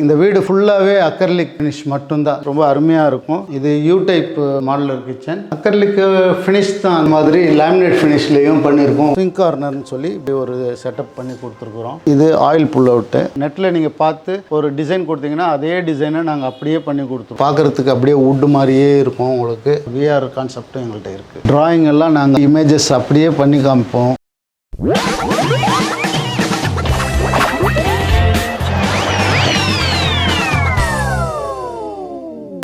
இந்த வீடு ஃபுல்லாகவே அக்கர்லிக் ஃபினிஷ் மட்டும்தான். ரொம்ப அருமையாக இருக்கும். இது U type modeller kitchen. Acrylic finish தான். அந்த மாதிரி லேமினேட் ஃபினிஷ்லேயும் பண்ணியிருக்கோம். ஸ்விங் கார்னர்னு சொல்லி இப்படி ஒரு செட்டப் பண்ணி கொடுத்துருக்குறோம். இது ஆயில் புல் அவுட்டு. நெட்டில் நீங்கள் பார்த்து ஒரு டிசைன் கொடுத்தீங்கன்னா அதே டிசைனை நாங்கள் அப்படியே பண்ணி கொடுத்துருவோம். பார்க்குறதுக்கு அப்படியே வுட் மாதிரியே இருக்கும். உங்களுக்கு விஆர் கான்செப்டும் எங்கள்கிட்ட இருக்குது. ட்ராயிங் எல்லாம் நாங்கள் இமேஜஸ் அப்படியே பண்ணி காமிப்போம்.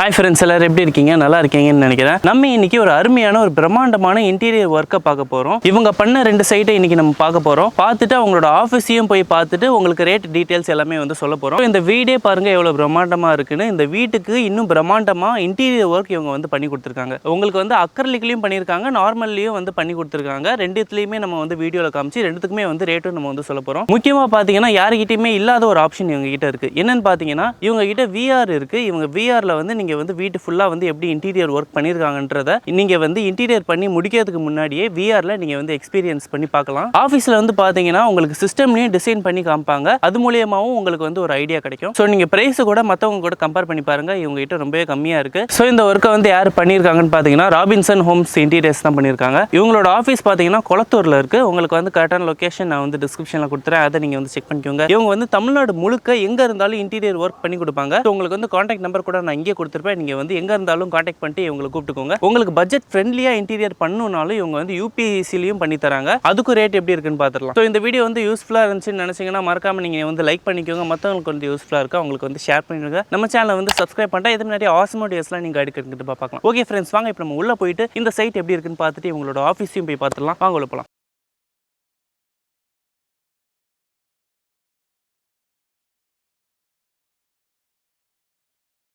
ஹாய் ஃப்ரெண்ட்ஸ், எல்லோரும் எப்படி இருக்கீங்க? நல்லா இருக்கீங்கன்னு நினைக்கிறேன். நம்ம இன்னைக்கு ஒரு அருமையான ஒரு பிரம்மாண்டமான இன்டீரியர் ஒர்க்கை பார்க்க போகிறோம். இவங்க பண்ண 2 சைட்டை இன்னைக்கு நம்ம பார்க்க போகிறோம். பார்த்துட்டு அவங்களோட ஆஃபீஸையும் போய் பார்த்துட்டு உங்களுக்கு ரேட் டீட்டெயில்ஸ் எல்லாமே சொல்ல போகிறோம். இந்த வீடே பாருங்கள் எவ்வளோ பிரம்மாண்டமாக இருக்குன்னு. இந்த வீட்டுக்கு இன்னும் பிரம்மாண்டமாக இன்டீரியர் ஒர்க் இவங்க பண்ணி கொடுத்துருக்காங்க. உங்களுக்கு அக்கர்லிக்லையும் பண்ணியிருக்காங்க, நார்மல்லையும் பண்ணி கொடுத்துருக்காங்க. ரெண்டுத்துலேயுமே நம்ம வீடியோவில் காமிச்சு ரெண்டுத்துக்குமே ரேட்டும் நம்ம சொல்ல போகிறோம். முக்கியமாக பார்த்தீங்கன்னா யாருக்கிட்டையுமே இல்லாத ஒரு ஆப்ஷன் இவங்க கிட்ட இருக்குது. என்னென்னு பார்த்தீங்கன்னா இவங்க கிட்ட விஆர் இருக்குது. இவங்க விஆரில் நீங்கள் வீட்டு ஃபுல்லாக எப்படி இன்டீரியர் ஒர்க் பண்ணியிருக்காங்கன்றத நீங்கள் இன்டீரியர் பண்ணி முடிக்கிறதுக்கு முன்னாடியே விஆரில் நீங்கள் எக்ஸ்பீரியன்ஸ் பண்ணி பார்க்கலாம். ஆஃபீஸில் பார்த்தீங்கன்னா உங்களுக்கு சிஸ்டம்லேயும் டிசைன் பண்ணி காமிப்பாங்க. அது மூலியமாகவும் உங்களுக்கு ஒரு ஐடியா கிடைக்கும். ஸோ நீங்கள் ப்ரைஸை கூட மற்றவங்க கூட கம்பேர் பண்ணி பாருங்கள். இவங்க கிட்ட ரொம்பவே கம்மியாக இருக்குது. ஸோ இந்த ஒர்க்கை யார் பண்ணியிருக்காங்கன்னு பார்த்தீங்கன்னா ராபின்சன் ஹோம்ஸ் இன்டீரியர்ஸ் தான் பண்ணியிருக்காங்க. இவங்களோட ஆஃபீஸ் பார்த்தீங்கன்னா கொளத்தூரில் இருக்குது. உங்களுக்கு கரெக்டான லொக்கேஷன் நான் டிஸ்கிரிப்ஷனில் கொடுத்துறேன். அதை நீங்கள் செக் பண்ணிக்கோங்க. இவங்க தமிழ்நாடு முழுக்க எங்கே இருந்தாலும் இன்டீரியர் ஒர்க் பண்ணி கொடுப்பாங்க. ஸோ உங்களுக்கு கான்டாக்ட் நம்பர் கூட நான் இங்கே கொடுத்துருப்பேன். நீங்கள் எங்கே இருந்தாலும் காண்டாக்ட் பண்ணிட்டு இவங்களை கூப்பிட்டுக்கோங்க. உங்களுக்கு பட்ஜெட் ஃப்ரெண்ட்லியாக இன்டீரியர் பண்ணணும்னாலும் இவங்க யூபிசிலையும் பண்ணி தராங்க. அதுக்கு ரேட் எப்படி இருக்குன்னு பார்த்துடலாம். ஸோ இந்த வீடியோ யூஸ்ஃபுல்லாக இருந்துச்சுன்னு நினச்சிங்கன்னா மறக்காம நீங்கள் லைக் பண்ணிக்கோங்க. மற்றவங்களுக்கு யூஸ்ஃபுல்லாக இருக்கா உங்களுக்கு ஷேர் பண்ணிடுங்க. நம்ம சேனலை சப்ஸ்கிரைப் பண்ணிட்டா இது முன்னாடி ஆசம் வீடியோஸ்லாம் நீங்கள் அடிக்கிறது பார்க்கலாம். ஓகே ஃப்ரெண்ட்ஸ், வாங்க இப்போ நம்ம உள்ளே போயிட்டு இந்த சைட் எப்படி இருக்குன்னு பார்த்துட்டு இவங்களோட ஆஃபீஸையும் போய் பார்த்துடலாம். வாங்க உள்ள போகலாம்.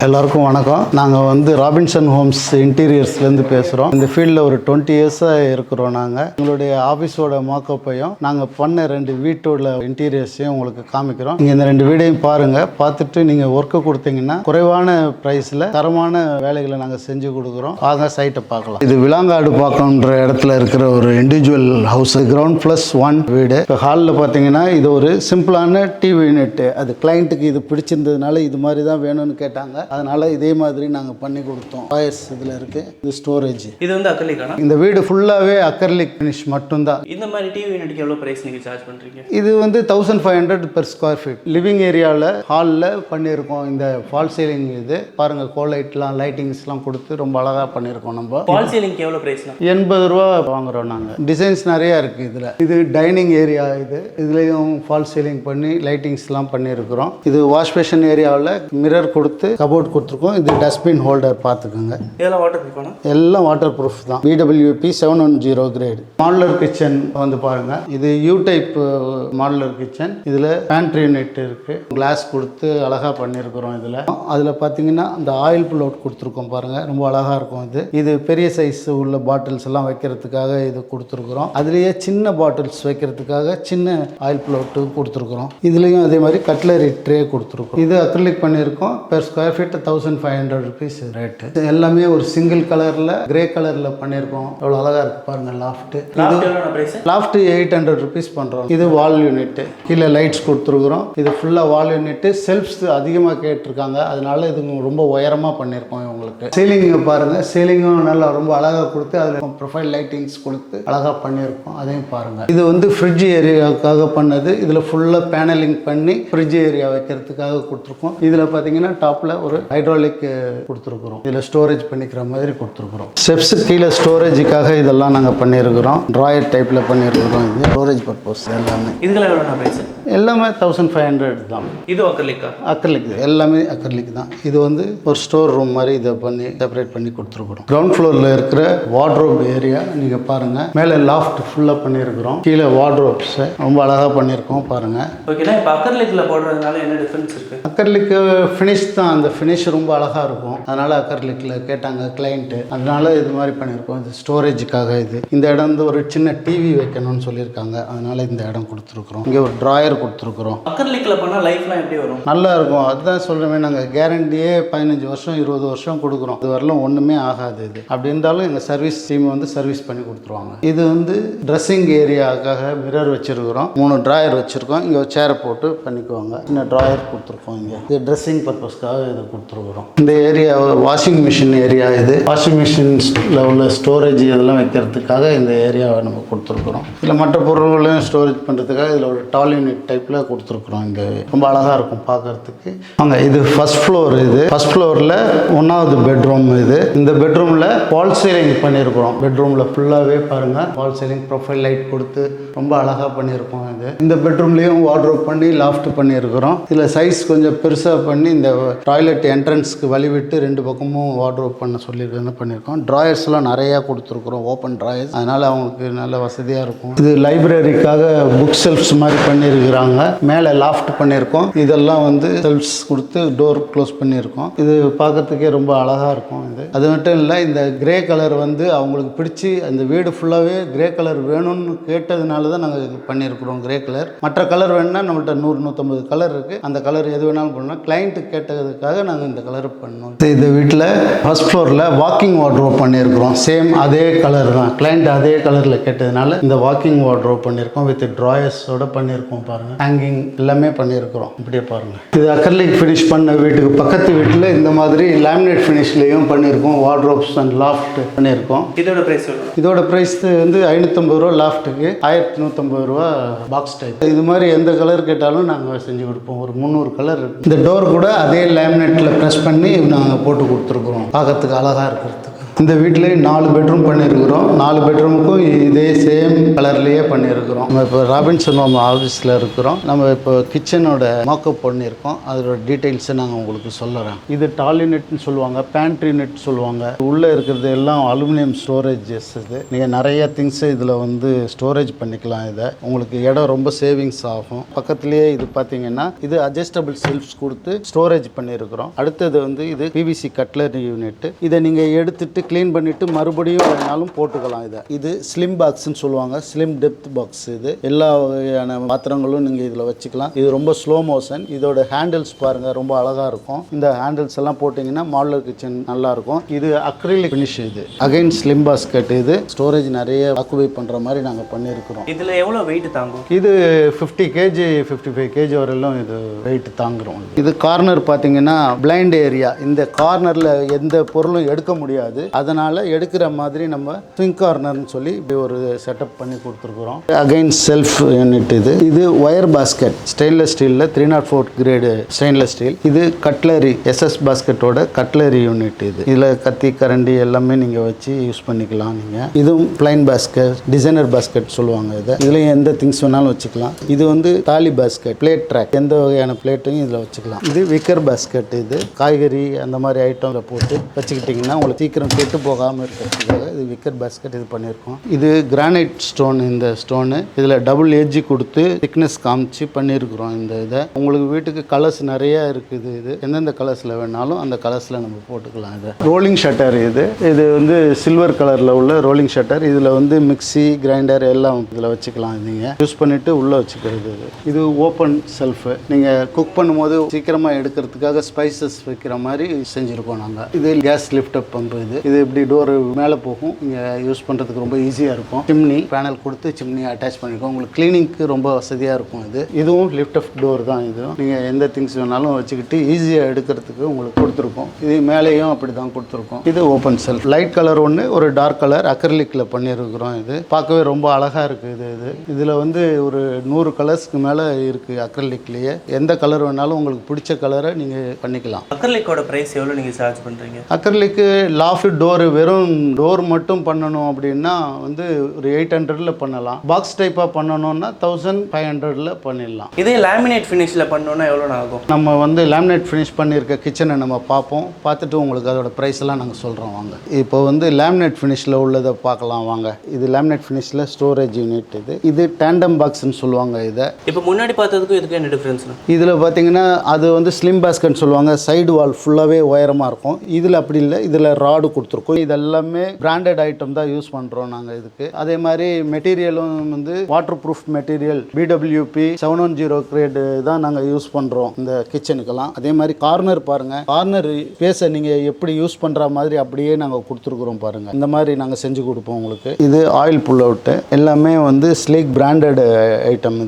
எல்லாருக்கும் வணக்கம். நாங்கள் ராபின்சன் ஹோம்ஸ் இன்டீரியர்ஸ்லேருந்து பேசுகிறோம். இந்த ஃபீல்டில் ஒரு 20 இயர்ஸாக இருக்கிறோம். நாங்கள் எங்களுடைய ஆஃபீஸோட மாக்கப்பையும் நாங்கள் பண்ண 2 வீட்டோட இன்டீரியர்ஸையும் உங்களுக்கு காமிக்கிறோம். நீங்கள் இந்த 2 வீடையும் பாருங்கள். பார்த்துட்டு நீங்கள் ஒர்க்கு கொடுத்தீங்கன்னா குறைவான ப்ரைஸில் தரமான வேலைகளை நாங்கள் செஞ்சு கொடுக்குறோம். ஆக சைட்டை பார்க்கலாம். இது விலாங்காடு பார்க்கணுன்ற இடத்துல இருக்கிற ஒரு இண்டிவிஜுவல் ஹவுஸ். கிரவுண்ட் +1 வீடு. இப்போ ஹாலில் பார்த்தீங்கன்னா இது ஒரு சிம்பிளான டிவி யூனிட்டு. அது கிளைண்ட்டுக்கு இது பிடிச்சிருந்ததுனால இது மாதிரி தான் வேணும்னு கேட்டாங்க. அதனால இதே மாதிரி நாங்கள் பண்ணி கொடுத்தோம். வாயர்ஸ் இதில் இருக்கு. இது ஸ்டோரேஜ். இது அக்கர்லிக்கானா? இந்த வீடு ஃபுல்லாகவே அக்கர்லிக் ஃபினிஷ் மட்டும்தான். இந்த மாதிரி டிவி யூனிட்க்கு எவ்வளோ பிரைஸ் நீங்கள் சார்ஜ் பண்ணுறீங்க? இது 1500 per square feet. லிவிங் ஏரியாவில் ஹாலில் பண்ணியிருக்கோம். இந்த ஃபால் சீலிங் இது பாருங்கள். கோலைட்லாம் லைட்டிங்ஸ்லாம் கொடுத்து ரொம்ப அழகாக பண்ணியிருக்கோம். நம்ம ஃபால் சீலிங்க்கு எவ்வளோ ப்ரைஸ்னா? 80 ரூபா வாங்குகிறோம் நாங்கள். டிசைன்ஸ் நிறையா இருக்குது இதில். இது டைனிங் ஏரியா. இதுலேயும் ஃபால் சீலிங் பண்ணி லைட்டிங்ஸ்லாம் பண்ணியிருக்கிறோம். இது வாஷ் பேஷன் ஏரியாவில் மிரர் கொடுத்து கபோர்ட் கொடுத்துருக்கோம். இது டஸ்ட்பின் ஹோல்டர் பார்த்துக்கோங்க. இதெல்லாம் வாட்டர் ப்ரூஃப்? எல்லாம் வாட்டர் ப்ரூஃப் தான். BWP 710 grade. மாடுலர் கிச்சன் பாருங்கள். இது யூ டைப் மாடுலர் கிச்சன். இதில் பேண்ட்ரி யூனிட் இருக்குது. கிளாஸ் கொடுத்து அழகாக பண்ணியிருக்கிறோம். அதில் பார்த்தீங்கன்னா அந்த ஆயில் புல் அவுட் கொடுத்துருக்கோம் பாருங்கள். ரொம்ப அழகாக இருக்கும். இது பெரிய சைஸ் உள்ள பாட்டில்ஸ் எல்லாம் வைக்கிறதுக்காக இது கொடுத்துருக்குறோம். அதுலேயே சின்ன பாட்டில்ஸ் வைக்கிறதுக்காக சின்ன ஆயில் புல் அவுட்டு கொடுத்துருக்குறோம். இதுலேயும் அதே மாதிரி கட்லரி ட்ரே கொடுத்துருக்கோம். இது அக்ரிலிக் பண்ணியிருக்கோம். Per square feet 1500 rupees rate. எல்லாமே ஒரு சிங்கிள் கலரில் கிரே கலரில் பண்ணியிருக்கோம். எவ்வளோ அழகாக இருக்குது பாருங்கள். லாஃப்ட் 800 rupees பண்ணுறோம். இது வால் யூனிட்டு. கீழே லைட்ஸ் கொடுத்துருக்குறோம். இது ஃபுல்லாக வால் யூனிட்டு. செல்ஃப்ஸ் அதிகமாக கேட்டிருக்காங்க. அதனால இது ரொம்ப உயரமாக பண்ணியிருக்கோம். இவங்களுக்கு சீலிங் பாருங்கள். சீலிங்கும் நல்லா ரொம்ப அழகாக கொடுத்து அதில் ப்ரொஃபைல் லைட்டிங்ஸ் கொடுத்து அழகாக பண்ணியிருக்கோம். அதையும் பாருங்கள். இது ஃப்ரிட்ஜ் ஏரியாவுக்காக பண்ணது. இதில் ஃபுல்லாக பேனலிங் பண்ணி ஃப்ரிட்ஜ் ஏரியா வைக்கிறதுக்காக கொடுத்துருக்கோம். இதில் பார்த்தீங்கன்னா டாப்பில் ஒரு ஹைட்ராலிக் கொடுத்துருக்குறோம். இதில் ஸ்டோரேஜ் பண்ணிக்கிற மாதிரி கொடுத்துருக்குறோம். ஸ்டெப்ஸு கீழே ஸ்டோரேஜுக்காக இதெல்லாம் நாங்கள் பண்ணியிருக்கிறோம். ட்ராயர் டைப்பில் பண்ணியிருக்கிறோம். இது ஸ்டோரேஜ் பர்பஸ் எல்லாமே. எல்லாமே 1500 தான். இது அக்ரிலிக். எல்லாமே அக்ரிலிக் தான். இது ஒரு ஸ்டோர் ரூம் மாதிரி இதை பண்ணி செப்பரேட் பண்ணி கொடுத்துருக்குறோம். கிரவுண்ட் ஃப்ளோரில் இருக்கிற வார்ட்ரோப் ஏரியா நீங்கள் பாருங்கள். மேலே லாஃப்ட் ஃபுல்லாக பண்ணியிருக்கிறோம். கீழே வார்ட்ரோப்ஸ் ரொம்ப அழகாக பண்ணியிருக்கோம் பாருங்கள். ஓகேனா இப்போ அக்ரிலிக்கில் போடுறதுனால என்ன டிஃபரன்ஸ் இருக்குது? அக்ரிலிக் ஃபினிஷ் தான். அந்த ஃபினிஷ் ரொம்ப அழகாக இருக்கும். அதனால் அக்கர்லிக்கில் கேட்டாங்க கிளைண்ட்டு. அதனால இது மாதிரி பண்ணியிருக்கோம். இது ஸ்டோரேஜுக்காக. இந்த இடம் ஒரு சின்ன டிவி வைக்கணும்னு சொல்லியிருக்காங்க. அதனால் இந்த இடம் கொடுத்துருக்குறோம். இங்கே ஒரு ட்ராயர் ட்ராயர் கொடுத்துருக்குறோம். அக்ரிலிக்கில் பண்ணால் லைஃப்லாம் எப்படி வரும்? நல்லா இருக்கும். அதுதான் சொல்கிறேன், நாங்கள் கேரண்டியே 15 வருஷம் 20 வருஷம் கொடுக்குறோம். இது வரலாம் ஒன்றுமே ஆகாது. இது அப்படி இருந்தாலும் எங்கள் சர்வீஸ் டீம் வந்து சர்வீஸ் பண்ணி கொடுத்துருவாங்க. இது வந்து ட்ரெஸ்ஸிங் ஏரியாவுக்காக மிரர் வச்சுருக்குறோம். 3 ட்ராயர் வச்சுருக்கோம். இங்கே சேரை போட்டு பண்ணிக்குவாங்க. சின்ன ட்ராயர் கொடுத்துருக்கோம். இங்கே இது ட்ரெஸ்ஸிங் பர்பஸ்க்காக இதை கொடுத்துருக்குறோம். இந்த ஏரியா வாஷிங் மிஷின் ஏரியா. இது வாஷிங் மிஷின்ஸில் உள்ள ஸ்டோரேஜ் இதெல்லாம் வைக்கிறதுக்காக இந்த ஏரியாவை நம்ம கொடுத்துருக்குறோம். இதில் மற்ற பொருள்களையும் ஸ்டோரேஜ் பண்ணுறதுக்காக இதில் ஒரு டால் யூனிட் டைப்பில் கொடுத்துருக்குறோம். இங்கே ரொம்ப அழகாக இருக்கும் பார்க்குறதுக்கு. அங்கே இது ஃபர்ஸ்ட் ஃப்ளோர். இது ஃபர்ஸ்ட் ஃப்ளோரில் 1வது பெட்ரூம். இது இந்த பெட்ரூமில் வால் சீலிங் பண்ணியிருக்கிறோம். பெட்ரூமில் ஃபுல்லாகவே பாருங்கள் வால் சீலிங் ப்ரொஃபைல் லைட் கொடுத்து ரொம்ப அழகாக பண்ணியிருக்கோம். இது இந்த பெட்ரூம்லேயும் வார்ட்ரோப் பண்ணி லாஃப்ட் பண்ணியிருக்கிறோம். இதில் சைஸ் கொஞ்சம் பெருசாக பண்ணி இந்த டாய்லெட் என்ட்ரன்ஸ்க்கு வழி விட்டு 2 பக்கமும் வார்ட்ரோப் பண்ண பண்ணியிருக்கோம். ட்ராயர்ஸ்லாம் நிறையா கொடுத்துருக்குறோம். Open drawers. அதனால் அவங்களுக்கு நல்ல வசதியாக இருக்கும். இது லைப்ரரிக்காக புக் செல்ஃப்ஸ் மாதிரி பண்ணியிருக்கிறாங்க. மேலே லாஃப்ட் பண்ணியிருக்கோம். இதெல்லாம் வந்து செல்ஃப்ஸ் கொடுத்து டோர் க்ளோஸ் பண்ணியிருக்கோம். இது பார்க்கறதுக்கே ரொம்ப அழகாக இருக்கும். இது அது மட்டும் இல்லை, இந்த கிரே கலர் வந்து அவங்களுக்கு பிடிச்சி அந்த வீடு ஃபுல்லாகவே கிரே கலர் வேணும்னு கேட்டதுனால தான் நாங்கள் பண்ணியிருக்கிறோம். Grey colour. மற்ற கலர் வேணும்னா நம்மள்ட்ட 100-150 கலர் இருக்குது. அந்த கலர் எது வேணாலும் பண்ணலாம். கிளைண்ட்டு கேட்டதுக்காக நாங்கள் இந்த கலர் பண்ணோம். இந்த வீட்டில் ஃபர்ஸ்ட் ஃப்ளோரில் வாக்கிங் வார்ட்ரோப் பண்ணியிருக்கிறோம். சேம் அதே கலர் தான். கிளைண்ட் அதே கலரில் கேட்டதுனால இந்த வாக்கிங் வார்ட்ரோப் பண்ணியிருக்கோம். வித் ட்ராயர்ஸோட பண்ணியிருக்கோம். பாருங்கள், ஹேங்கிங் எல்லாமே பண்ணியிருக்கிறோம். இப்படியே பாருங்கள். இது அக்ரிலிக் ஃபினிஷ் பண்ண வீட்டுக்கு பக்கத்து வீட்டில் இந்த மாதிரி லேமினேட் ஃபினிஷ்லேயும் பண்ணியிருக்கோம். வார்ட்ரோப்ஸ் அண்ட் லாஃப்ட் பண்ணியிருக்கோம். இதோட ப்ரைஸ்? இதோட ப்ரைஸ் வந்து 550 ரூபா லாஃப்ட்டுக்கு, 1150 ரூபா பாக்ஸ் டைப். இது மாதிரி எந்த கலர் கேட்டாலும் நாங்கள் செஞ்சு கொடுப்போம். ஒரு 300 கலர் இருக்குது. இந்த டோர் கூட அதே லேமினேட்டில் ப்ரெஸ் பண்ணி நாங்கள் போட்டு கொடுத்துருக்குறோம். பார்க்கறதுக்கு அழகாக இருக்கிறதுக்கு. இந்த வீட்டிலே 4 பெட்ரூம் பண்ணியிருக்கிறோம். 4 பெட்ரூமுக்கும் இதே சேம் கலர்லேயே பண்ணியிருக்கிறோம். நம்ம இப்போ ராபின்சன் ஹோம் ஆஃபீஸில் இருக்கிறோம். நம்ம இப்போ கிச்சனோட மாக்கப் பண்ணியிருக்கோம். அதோட டீட்டெயில்ஸை நாங்கள் உங்களுக்கு சொல்லுறேன். இது டால் யூனிட்னு சொல்லுவாங்க, பேண்ட்ரி யூனிட் சொல்லுவாங்க. உள்ளே இருக்கிறது எல்லாம் அலுமினியம் ஸ்டோரேஜஸ். இது நீங்கள் நிறைய திங்ஸை இதில் வந்து ஸ்டோரேஜ் பண்ணிக்கலாம். இதை உங்களுக்கு இடம் ரொம்ப சேவிங்ஸ் ஆகும். பக்கத்துலேயே இது பார்த்தீங்கன்னா இது அட்ஜஸ்டபிள் செல்ஃப்ஸ் கொடுத்து ஸ்டோரேஜ் பண்ணியிருக்கிறோம். அடுத்தது வந்து இது பிவிசி கட்லரி யூனிட். இதை நீங்கள் எடுத்துட்டு க்ளீன் பண்ணிவிட்டு மறுபடியும் வேணாலும் போட்டுக்கலாம். இது ஸ்லிம் பாக்ஸ்ன்னு சொல்லுவாங்க. Slim depth box. இது எல்லா வகையான பாத்திரங்களும் நீங்கள் இதில் வச்சுக்கலாம். இது ரொம்ப ஸ்லோ மோஷன். இதோட ஹேண்டில்ஸ் பாருங்கள், ரொம்ப அழகாக இருக்கும். இந்த ஹேண்டில்ஸ் எல்லாம் போட்டிங்கன்னா மாடுலர் கிச்சன் நல்லாயிருக்கும். இது அக்ரிலிக் ஃபினிஷ். இது அகைன் ஸ்லிம் பாஸ்கெட். இது ஸ்டோரேஜ் நிறைய ஆக்குபை பண்ணுற மாதிரி நாங்கள் பண்ணியிருக்கிறோம். இதில் எவ்வளோ வெயிட் தாங்கும்? இது 50 kg 55 kg வரையிலும் இது வெயிட் தாங்குறோம். இது கார்னர் பார்த்தீங்கன்னா பிளைண்ட் ஏரியா. இந்த கார்னரில் எந்த பொருளும் எடுக்க முடியாது. அதனால் எடுக்கிற மாதிரி நம்ம ஸ்விங் கார்னர்னு சொல்லி இப்படி ஒரு செட்டப் பண்ணி கொடுத்துருக்குறோம். Again shelf unit. இது ஒயர் பாஸ்கெட். ஸ்டெயின்லெஸ் ஸ்டீலில் 304 கிரேடு ஸ்டெயின்லெஸ் ஸ்டீல். இது கட்லரி எஸ்எஸ் பாஸ்கெட்டோட கட்லரி யூனிட். இதில் கத்தி கரண்டி எல்லாமே நீங்கள் வச்சு யூஸ் பண்ணிக்கலாம். நீங்கள் இதுவும் பிளைன் பாஸ்கெட், டிசைனர் பாஸ்கெட் சொல்லுவாங்க. இதுலேயும் எந்த திங்ஸ் வேணாலும் வச்சுக்கலாம். இது வந்து தாலி பாஸ்கெட், பிளேட் ட்ராக், எந்த வகையான பிளேட்டையும் இதில் வச்சுக்கலாம். இது விக்கர் பாஸ்கெட். இது காய்கறி அந்த மாதிரி ஐட்டமில் போட்டு வச்சுக்கிட்டிங்கன்னா உங்களுக்கு சீக்கிரம் கெட்டு போகாமல் இருக்கிறதுக்காக இது விக்கர் பாஸ்கெட் இது பண்ணியிருக்கோம். இது கிரானைட் ஸ்டோன். இந்த ஸ்டோனு இதில் டபுள் எட்ஜ் கொடுத்து திக்னஸ் காமிச்சு பண்ணியிருக்கிறோம். இந்த இதை உங்களுக்கு வீட்டுக்கு கலர்ஸ் நிறையா இருக்குது. இது எந்தெந்த கலர்ஸில் வேணாலும் அந்த கலர்ஸில் நம்ம போட்டுக்கலாம். இது ரோலிங் ஷட்டர். இது வந்து சில்வர் கலரில் உள்ள ரோலிங் ஷட்டர். இதில் வந்து மிக்சி, கிரைண்டர் எல்லாம் இதில் வச்சுக்கலாம். நீங்கள் யூஸ் பண்ணிவிட்டு உள்ளே வச்சுக்கிறது. இது ஓப்பன் செல்ஃபு. நீங்கள் குக் பண்ணும்போது சீக்கிரமாக எடுக்கிறதுக்காக ஸ்பைசஸ் வைக்கிற மாதிரி செஞ்சுருக்கோம் நாங்கள். இது கேஸ் லிஃப்ட் அப் பம்பு. இது இப்படி டோர் மேலே போகும். நீங்கள் யூஸ் பண்ணுறதுக்கு ரொம்ப ஈஸியாக இருக்கும். சிம்னி பேனல் கொடுத்து சிம்னி அட்டாச் பண்ணியிருக்கோம். உங்களுக்கு கிளீனிங்க்கு ரொம்ப வசதியாக இருக்கும். இதுவும் லிஃப்ட் அப் டோர் தான். இதுவும் நீங்கள் எந்த திங்ஸ் வேணாலும் வச்சுக்கிட்டு ஈஸியாக எடுக்கிறதுக்கு உங்களுக்கு கொடுத்துருக்கோம். இது மேலேயும் அப்படி தான் கொடுத்துருக்கோம். இது ஓப்பன் செல்ஃப். லைட் கலர் ஒன்று, ஒரு டார்க் கலர் அக்ரிலிக்கில் பண்ணியிருக்கிறோம். இது பார்க்கவே ரொம்ப அழகாக இருக்குது. இதில் வந்து ஒரு 100 கலர்ஸ்க்கு மேலே இருக்குது அக்ரிலிக்லேயே. எந்த கலர் வேணாலும் உங்களுக்கு பிடிச்ச கலரை நீங்கள் பண்ணிக்கலாம். அக்ரிலிக்கோட ப்ரைஸ் எவ்வளோ நீங்கள் சார்ஜ் பண்ணுறீங்க? அக்ரிலிக்கு லாஃப்ட் டோர் வெறும் டோர் மட்டும் பண்ணணும் அப்படின்னா வந்து ஒரு 800 பண்ணலாம். பாக்ஸ் டைப்பாக பண்ணணும்னா 1500 பண்ணிடலாம். இதே லேமினேட் ஃபினிஷில் பண்ணோன்னா எவ்வளோ ஆகும்? நம்ம வந்து லேமினேட் ஃபினிஷ் பண்ணியிருக்க கிச்சனை நம்ம பார்ப்போம். பார்த்துட்டு உங்களுக்கு அதோட ப்ரைஸ் எல்லாம் நாங்கள் சொல்கிறோம் வாங்க. இப்போ வந்து லேமினேட் ஃபினிஷில் உள்ளதை பார்க்கலாம் வாங்க. இது லேமினேட் ஃபினிஷில் ஸ்டோரேஜ் யூனிட். இது டேண்டம் பாக்ஸ்ன்னு சொல்லுவாங்க. இப்போ முன்னாடி பார்த்ததுக்கும் இதுக்கு என்ன டிஃப்ரென்ஸ்? இதில் பார்த்தீங்கன்னா அது வந்து ஸ்லிம் பாஸ்கெட்னு சொல்லுவாங்க. சைடு வால் ஃபுல்லாகவே உயரமாக இருக்கும். இதில் அப்படி இல்லை. இதில் ராடு கொடுத்துருக்கோம். இது எல்லாமே பிராண்டட் ஐட்டம் தான் யூஸ் பண்ணுறோம் நாங்கள் இதுக்கு. அதே மாதிரி மெட்டீரியலும் வந்து water proof material BWP 710 grade தான் நாங்கள் யூஸ் பண்ணுறோம் இந்த கிச்சனுக்கெல்லாம். அதே மாதிரி கார்னர் பாருங்கள், கார்னர் பேஸை நீங்கள் எப்படி யூஸ் பண்ணுற மாதிரி அப்படியே நாங்கள் கொடுத்துருக்குறோம் பாருங்கள். இந்த மாதிரி நாங்கள் செஞ்சு கொடுப்போம் உங்களுக்கு. இது ஆயில் புல் அவுட்டு எல்லாமே வந்து ஸ்லீக் பிராண்டட் ஐட்டம்.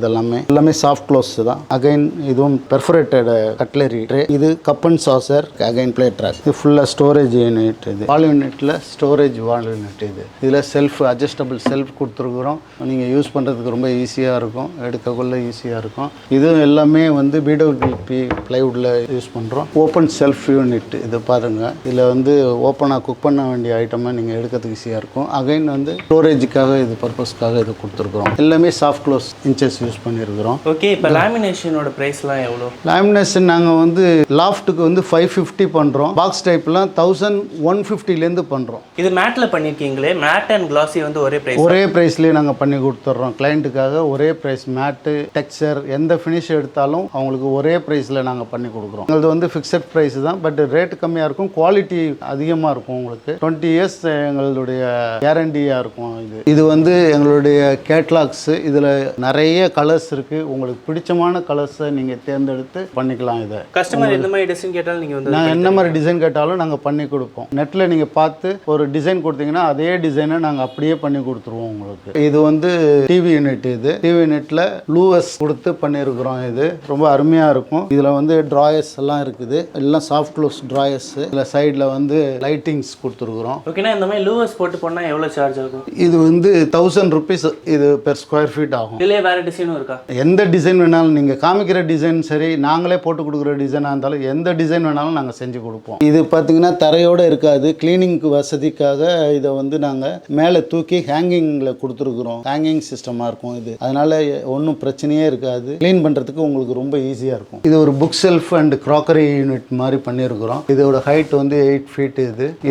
எல்லாமே சாஃப்ட் க்ளோஸ் தான். அகைன் இதுவும் பெர்ஃபரேட்டட் கட்லரி ட்ரே. இது cup and saucer, again plate rack. இது ஃபுல்லாக ஸ்டோரேஜ் யூனிட். இது வால் யூனிட்டில் ஸ்டோரேஜ் வால் யூனிட். இதில் செல்ஃப் அட்ஜஸ்டபிள் செல்ஃப் கொடுத்துருக்குறோம். நீங்கள் யூஸ் பண்ணுறதுக்கு ரொம்ப ஈஸியாக இருக்கும், எடுக்கக்குள்ள ஈஸியாக இருக்கும். இதுவும் எல்லாமே வந்து BWP ப்ளைவுட்டில் யூஸ் பண்ணுறோம். ஓப்பன் செல்ஃப் யூனிட் இது பாருங்கள். இதில் வந்து ஓப்பனாக குக் பண்ண வேண்டிய ஐட்டமாக நீங்கள் எடுக்கிறதுக்கு ஈஸியாக இருக்கும். அகைன் வந்து ஸ்டோரேஜுக்காக இது பர்பஸ்க்காக இது கொடுத்துருக்குறோம். எல்லாமே சாஃப்ட் க்ளோஸ் இன்ச்சஸ் யூஸ் பண்ணியிருக்கிறோம். ஓகே, இப்போ லேமினேஷனோட ப்ரைஸ்லாம் எவ்வளோ? லேமினேஷன் நாங்கள் வந்து லாஃப்ட்டுக்கு வந்து 550 பண்ணுறோம். பாக்ஸ் டைப்லாம் 1150லேருந்து பண்ணுறோம். இது மேட்டில் பண்ணியிருக்கீங்களே, மேட் அண்ட் கிளாஸி வந்து ஒரே ப்ரைஸ்லேயே நாங்கள் பண்ணி கொடுத்துட்றோம். கிளைண்ட்டுக்காக ஒரே ப்ரைஸ். மேட்டு, டெக்ஸ்சர் எந்த ஃபினிஷ் எடுத்தாலும் அவங்களுக்கு ஒரே ப்ரைஸில் நாங்கள் பண்ணி கொடுக்குறோம். எங்களுக்கு வந்து ஃபிக்ஸட் ப்ரைஸ் தான், பட் ரேட் கம்மியாக இருக்கும், குவாலிட்டி அதிகமாக இருக்கும். உங்களுக்கு 20 இயர்ஸ் எங்களுடைய கேரண்டியாக இருக்கும். இது வந்து எங்களுடைய கேட்லாக்ஸு. இதில் நிறைய கலர்ஸ் இருக்குது. உங்களுக்கு பிடிச்சமான கலர்ஸை நீங்கள் தேர்ந்தெடுத்து பண்ணிக்கலாம். இதை கஸ்டமர் எந்த மாதிரி டிசைன் கேட்டாலும் நீங்கள் வந்து நாங்கள் என்ன மாதிரி டிசைன் கேட்டாலும் நாங்கள் பண்ணி கொடுப்போம். நெட்டில் நீங்கள் பார்த்து ஒரு டிசைன் கொடுத்தீங்கன்னா அதே டிசைனை நாங்கள் அப்படியே பண்ணி கொடுத்துருவோம் உங்களுக்கு. இது வந்து டிவி யூனிட். இது டிவி யூனிட்டில் லூவஸ் கொடுத்து பண்ணியிருக்கிறோம். இது ரொம்ப அருமையாக இருக்கும். இதில் வந்து ட்ராயர்ஸ் எல்லாம் இருக்குது. எல்லாம் சாஃப்ட் க்ளோஸ் ட்ராயர்ஸ். இதில் சைடில் வந்து லைட்டிங்ஸ் கொடுத்துருக்குறோம். ஓகேனா இந்த மாதிரி லூவஸ் போட்டு பண்ணால் எவ்வளோ சார்ஜ் ஆகும்? இது வந்து 1000 rupees இது பெர் ஸ்கொயர் ஃபீட் ஆகும். இதிலே வேறு டிசைனும் இருக்கா? எந்த டிசைன் வேணாலும் நீங்கள் காமிக்கிற டிசைன் சரி, நாங்களே போட்டு கொடுக்குற டிசைனாக இருந்தாலும் எந்த டிசைன் வேணாலும் நாங்கள் செஞ்சு கொடுப்போம். இது பார்த்தீங்கன்னா தரையோடு இருக்காது. கிளீனிங்க்கு வசதிக்காக இதை வந்து நாங்கள் மேலே தூக்கி ஹேங்கிங்கில் கொடுத்துருக்குறோம். ஹேங்கிங் சிஸ்டமாக இருக்கும் இது. அதனால் ஒன்றும் பிரச்சனையே இருக்காது. க்ளீன் பண்ணுறதுக்கு உங்களுக்கு ரொம்ப ஈஸியாக இருக்கும். இது ஒரு book self and crockery unit மாதிரி பண்ணியிருக்கிறோம். இதோட ஹைட் வந்து 8 feet.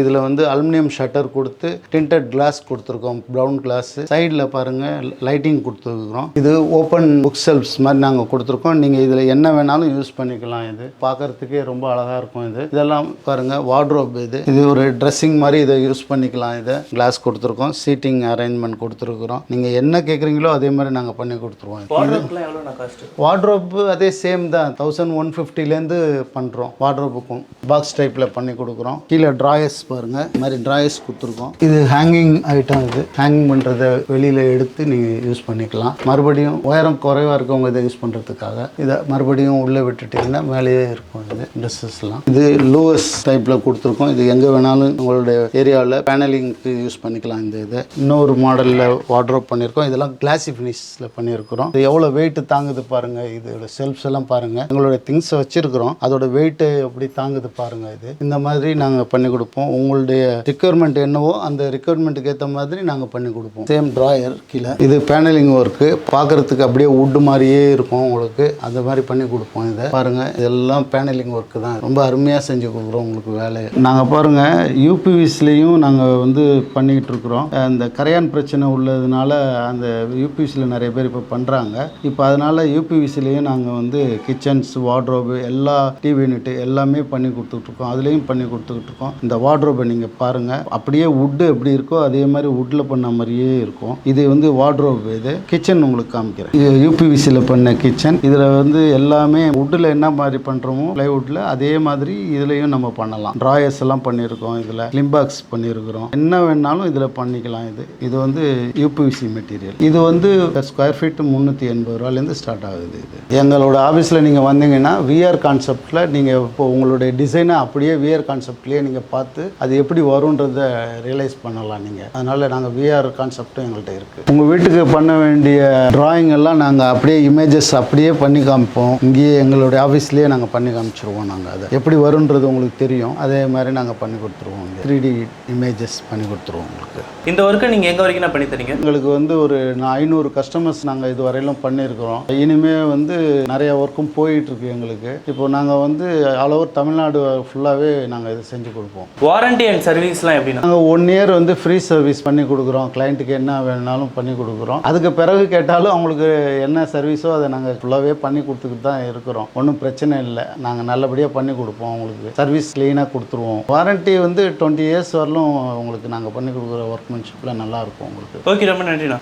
இதில் வந்து அலுமினியம் ஷட்டர் கொடுத்து டிண்டட் கிளாஸ் கொடுத்துருக்கோம், ப்ரௌன் கிளாஸ். சைடில் பாருங்கள் லைட்டிங் கொடுத்துருக்குறோம். இது ஓப்பன் புக் செல்ஃப்ஸ் மாதிரி நாங்கள் கொடுத்துருக்கோம். நீங்கள் இதில் என்ன வேணாலும் யூஸ் பண்ணிக்கலாம். இது பார்க்குறதுக்கே ரொம்ப அழகாக இருக்கும். இதெல்லாம் பாருங்கள் வார்ட்ரோப். இது ஒரு ட்ரெஸ்ஸிங் மாதிரி இதை யூஸ் பண்ணிக்கலாம். இதை கிளாஸ் கொடுத்துருக்கோம். சீட்டிங் அரேஞ்ச்மெண்ட் கொடுத்துருக்குறோம். நீங்கள் என்ன கேட்குறீங்களோ அதே மாதிரி நாங்கள் பண்ணி கொடுத்துருவோம். வார்ட்ரோப்பு அதே சேம் தான். 1150லேருந்து பண்ணுறோம். வார்ட்ரோப்புக்கும் பாக்ஸ் டைப்பில் பண்ணி கொடுக்குறோம். கீழே ட்ராயர்ஸ் பாருங்கள், இந்த மாதிரி ட்ராயர்ஸ் கொடுத்துருக்கோம். இது ஹேங்கிங் ஐட்டம். இது ஹேங் பண்ணுறதை வெளியில் எடுத்து நீங்கள் யூஸ் பண்ணிக்கலாம். மறுபடியும் உயரம் குறைவாக இருக்கவங்க இதை யூஸ் பண்ணுறதுக்காக இதை மறுபடியும் உள்ளே விட்டுட்டிங்கன்னா மேலேயே இருக்கும். இது ட்ரெஸ்ஸஸ்லாம் இது லூவஸ் டைப்பில் கொடுத்துருக்கோம். இது எங்கே வேணாலும் உங்களுடைய ஏரியாவில் பேனலிங்க்கு யூஸ் பண்ணிக்கலாம். இது இன்னொரு மாடலில் வார்ட்ரோப் பண்ணியிருக்கோம். இதெல்லாம் கிளாசி ஃபினிஷில் பண்ணியிருக்கிறோம். இது எவ்வளோ வெயிட் தாங்குது பாருங்கள். இதோட செல்ஃப்ஸ் எல்லாம் பாருங்கள். எங்களுடைய திங்ஸை வச்சுருக்கிறோம், அதோட வெயிட்டு எப்படி தாங்குது பாருங்கள். இது இந்த மாதிரி நாங்கள் பண்ணி கொடுப்போம். உங்களுடைய ரிக்குவயர்மெண்ட் என்னவோ அந்த ரிக்குவயர்மெண்ட்டுக்கு ஏற்ற மாதிரி நாங்கள் பண்ணி கொடுப்போம். சேம் ட்ராயர் கீழே. இது பேனலிங் ஒர்க்கு. பார்க்குறதுக்கு அப்படியே வுட் மாதிரியே இருக்கும் உங்களுக்கு. அந்த மாதிரி பண்ணி கொடுப்போம். இதை பாருங்கள், இதெல்லாம் பேனலிங் ஒர்க்கு தான். ரொம்ப அருமையாக செஞ்சு கொடுக்குறோம் உங்களுக்கு வேலையை. நாங்கள் பாருங்கள் UPVCலையும் நாங்கள் வந்து பண்ணிக்கிட்டு இருக்கிறோம். அந்த கரையான் பிரச்சனை உள்ளதுனால அந்த UPVCயில் நிறைய பேர் இப்போ பண்ணுறாங்க. இப்போ அதனால் UPVCலையும் நாங்கள் வந்து கிச்சன்ஸ், வார்ட்ரோபு, எல்லா டிவி யூனிட் எல்லாமே பண்ணி கொடுத்துட்ருக்கோம். அதுலேயும் பண்ணி கொடுத்துக்கிட்டு இருக்கோம். இந்த வார்ட்ரோபை நீங்கள் பாருங்கள், அப்படியே வுட்டு எப்படி இருக்கோ அதே மாதிரி வுட்டில் பண்ண மாதிரியே இருக்கும். இது வந்து வார்ட்ரோப். இது கிச்சன் உங்களுக்கு காமிக்கிறேன். இது UPVCயில் பண்ண கிச்சன். இதில் வந்து எல்லாமே வுட்டில் என்ன மாதிரி பண்ணுறோமோ ப்ளைவுட்டில் அதே மாதிரி இதுலேயும் நம்ம பண்ணலாம். ட்ராயர்ஸ் எல்லாம் பண்ணியிருக்கோம். இதில் லிம்பாக்ஸ் பண்ணியிருக்கிறோம். என்ன வேணாலும் இதில் பண்ணிக்கலாம். இது வந்து UPVC மெட்டீரியல். இது வந்து ஸ்கொயர் ஃபீட் 380 ரூபாயிலேருந்து ஸ்டார்ட் ஆகுது. இது எங்களோட ஆஃபீஸில் நீங்கள் வந்தீங்கன்னா VR கான்செப்டில் நீங்கள் இப்போ உங்களுடைய டிசைனை அப்படியே VR கான்செப்ட்லேயே நீங்கள் பார்த்து அது எப்படி வரும்ன்றதை ரியலைஸ் பண்ணலாம் நீங்கள். அதனால் நாங்கள் VR கான்செப்டும் எங்கள்கிட்ட இருக்குது. உங்கள் வீட்டுக்கு பண்ண வேண்டிய ட்ராயிங் எல்லாம் நாங்கள் அப்படியே இமேஜஸ் அப்படியே பண்ணி காமிப்போம். இங்கேயே எங்களுடைய ஆஃபீஸ்லேயே நாங்கள் பண்ணி காமிச்சிருவோம். நாங்கள் அதை எப்படி வரும்ன்றது உங்களுக்கு தெரியும். அதே மாதிரி நாங்கள் பண்ணி கொடுத்துருவோம். 3D இமேஜஸ் பண்ணி கொடுத்துருவோம் உங்களுக்கு. இந்த ஒர்க்கை நீங்கள் எங்கே வரைக்கும் பண்ணி தரீங்க? எங்களுக்கு வந்து ஒரு 500 கஸ்டமர்ஸ் நாங்கள் இது வரையிலும் பண்ணியிருக்கிறோம். இனிமேல் வந்து நிறைய ஒர்க்கும் போயிட்டுருக்கு எங்களுக்கு. இப்போ நாங்கள் வந்து ஆல் ஓவர் தமிழ்நாடு ஃபுல்லாகவே நாங்கள் இது செஞ்சு கொடுப்போம். வாரண்டி அண்ட் சர்வீஸ்லாம் எப்படின்னா? நாங்கள் 1 year வந்து ஃப்ரீ சர்வீஸ் பண்ணி கொடுக்குறோம். கிளைண்ட்டுக்கு என்ன வேணாலும் பண்ணி கொடுக்குறோம். அதுக்கு பிறகு கேட்டாலும் அவங்களுக்கு என்ன சர்வீஸோ அதை நாங்கள் ஃபுல்லாகவே பண்ணி கொடுத்துக்கிட்டு தான் இருக்கிறோம். ஒன்றும் பிரச்சனை இல்லை. நாங்கள் நல்லபடியாக பண்ணி கொடுப்போம். அவங்களுக்கு சர்வீஸ் க்ளீனாக கொடுத்துருவோம். வாரண்ட்டி வந்து 20 இயர்ஸ் வரலும் உங்களுக்கு நாங்கள் பண்ணி கொடுக்குற ஒர்க்மேன்ஷிப்பில் நல்லாயிருக்கும் உங்களுக்கு. ஓகே, ரொம்ப நன்றிண்ணா.